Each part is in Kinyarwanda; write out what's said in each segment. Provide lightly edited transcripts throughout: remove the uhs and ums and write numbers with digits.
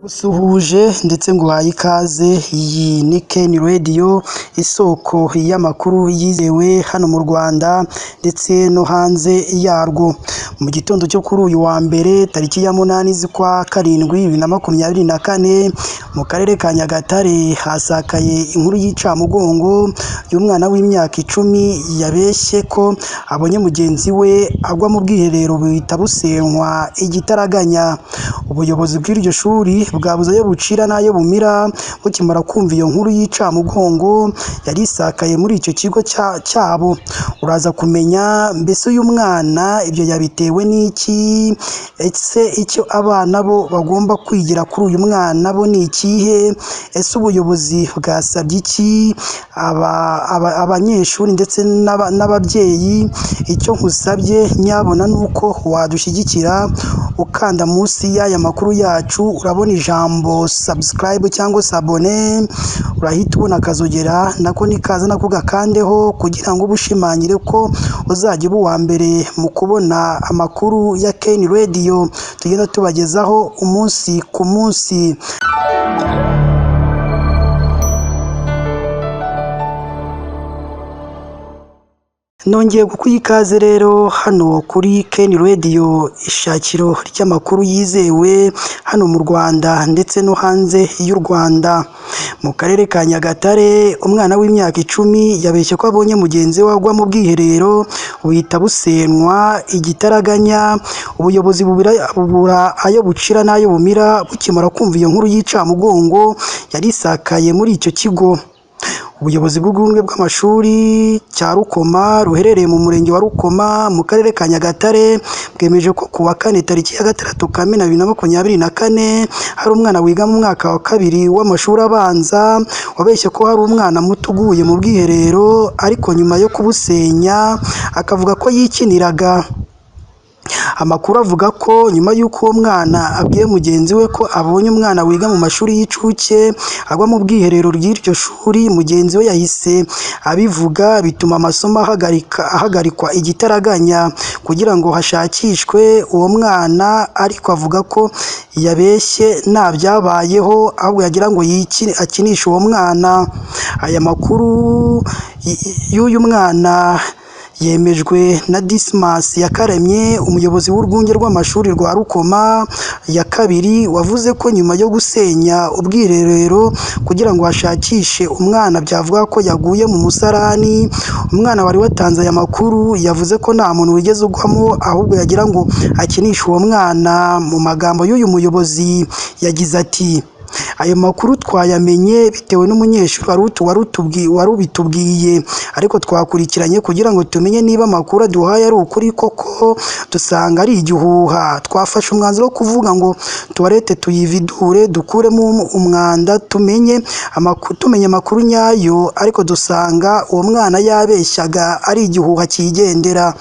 Suhuje ndetse ngo uhaye ikaze, iyi ni Ken Radio, isoko y'amakuru yizewe hano mu Rwanda ndetse no hanze yarwo. Mu gitondo cyo kuri uyu wa mbere tariki ya 8 z'ukwa karindwi 2024 mu karere ka Nyagatare hasakaye inkuru y'icamugongo y'umwana w'imyaka 10 yabeshye ko abonye mugenzi we agwa mu bwiherero buhita busenywa igitaraganya. Ubuyobozi bw'iryo shuri bwabuze ayo bucira n'ayo bumira bukimara kumva iyo nkuru y'icamugongo yari isakaye muri icyo kigo cyabo. Uraza kumenya mbese uyu mwana ibyo yabitewe n'iki, ese icyo abana bo bagomba kwigira kuri uyu mwana bo ni ikihe, ese ubuyobozi bwasabye iki abanyeshuri ndetse n'ababyeyi. Icyo nkusabye nyabona nuko wadushyigikira ukanda munsi y'aya makuru yacu, urabona ijambo subscribe cyangwa se abone, urahita ubona akazogera nako nikaza nako gakandeho kugira ngo ubushimangire ko uzajya uba uwa mbere mu kubona amakuru ya Ken Radio tugenda tubagezaho umunsi ku munsi. Nongeye kukuha ikaze rero hano kuri Ken Radio, ishakiro ry'amakuru yizewe hano mu Rwanda ndetse no hanze y'u Rwanda. Mu karere ka Nyagatare umwana w'imyaka 10 yabeshye ko abonye mugenzi we agwa mu bwiherero buhita busenywa igitaraganya. Ubuyobozi bubura ayo bucira n'ayo bumira bukimara kumva iyo nkuru y'icamugongo yari isakaye muri icyo kigo. Ubuyobozi bw'urwunge bw'amashuri cya Rukoma ruherereye mu murenge wa Rukoma mu karere ka Nyagatare bwemeje ko ku wa 4 tariki ya 6 Kamena 2024 hari umwana wiga mu mwaka wa 2 w'amashuri abanza wabeshye ko hari umwana muto uguye mu bwiherero, ariko nyuma yo kubusenya akavuga ko yikiniraga. Amakuru avuga ko nyuma y'uko uwo mwana abwiye mugenzi we ko abonye umwana wiga mu mashuri y'incuke agwa mu bwiherero ry'iryo shuri, mugenzi we yahise abivuga bituma amasomo ahagarikwa igitaraganya kugira ngo hashakishwe uwo mwana, ariko avuga ko yabeshye nta byabayeho ahubwo yagira ngo akinishe uwo mwana. Aya makuru y'uyu mwana yemejwe na Dismas Yakaremye, umuyobozi w'urwunge rw'amashuri rwa Rukoma ya 2, wavuze ko nyuma yo gusenya ubwiherero kugira ngo hashakishe umwana byavuga ko yaguye mu musarani. Umwana wari watanze aya makuru yavuze ko nta muntu wigeze ugwamo ahubwo yagira ngo akinishe uwo mwana. Mu magambo y'uyu muyobozi yagize ati: ayo makuru twayamenye bitewe n'umunyeshuri wari ubitubwiye, ariko twakurikiranye kugira ngo tumenye niba amakuru aduhaye ari ukuri koko dusanga ari igihuha. Twafashe umwanzuro wo kuvuga ngo tuwarete tuyividure dukuremo umwanda tumenye amakuru nyayo, ariko dusanga uwo mwana yabeshyaga ari igihuha kigendera.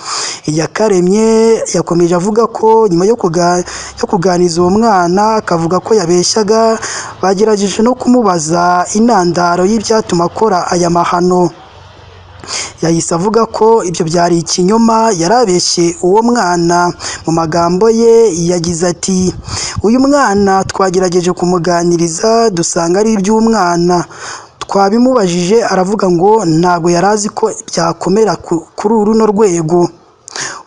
Yakaremye yakomeje avuga ko nyuma yo kuganiza uwo mwana akavuga ko yabeshyaga, bagerageje no kumubaza intandaro y'ibyatuma akora aya mahano. Yahise avuga ko ibyo byari ikinyoma, yarabeshye uwo mwana. Mu magambo ye yagize ati: uyu mwana twagerageje kumuganiriza dusanga ari iby'umwana, twabimubajije aravuga ngo ntabwo yari azi ko byakomera kuri runo rwego.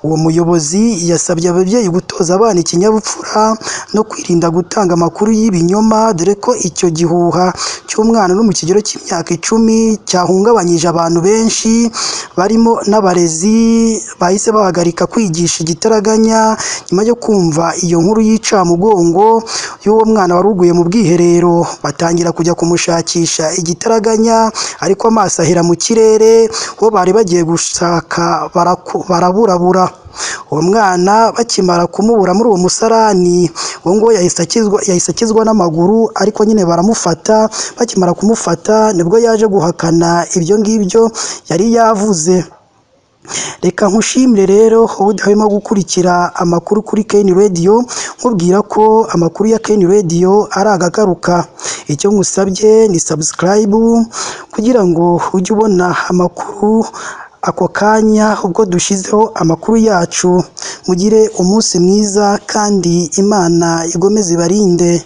Uwo muyobozi yasabye ababyeyi gutoza abana ikinyabupfura no kwirinda gutanga amakuru y'ibinyoma, dore ko icyo gihuha cy'umwana no mu kigero cy'imyaka 10 cyahungabanyije abantu benshi barimo n'abarezi. Bahise bahagarika kwigisha igitaraganya nyuma yo kumva iyo nkuru y'icamugongo y'uwo mwana wari uguye mu bwiherero, batangira kujya kumushakisha igitaraganya, ariko amaso ahera mu kirere. Uwo bari bagiye gushaka baraburabura. Uwo mwana bakimara kumubura muri uwo musarani, uwo ngo yahise akizwa n'amaguru, ariko nyine baramufata. Bakimara kumufata nibwo yaje guhakana ibyo ngibyo yari yavuze. Reka nkushimire rero wowe udahwema gukurikira amakuru kuri Ken Radio, nkubwira ko amakuru ya Ken Radio ari agagaruka. Icyo ngusabye ni subscribe kugira ngo ujye ubona amakuru ako kanya ubwo dushyizeho amakuru yacu. Mugire umunsi mwiza kandi Imana igomeze ibarinde.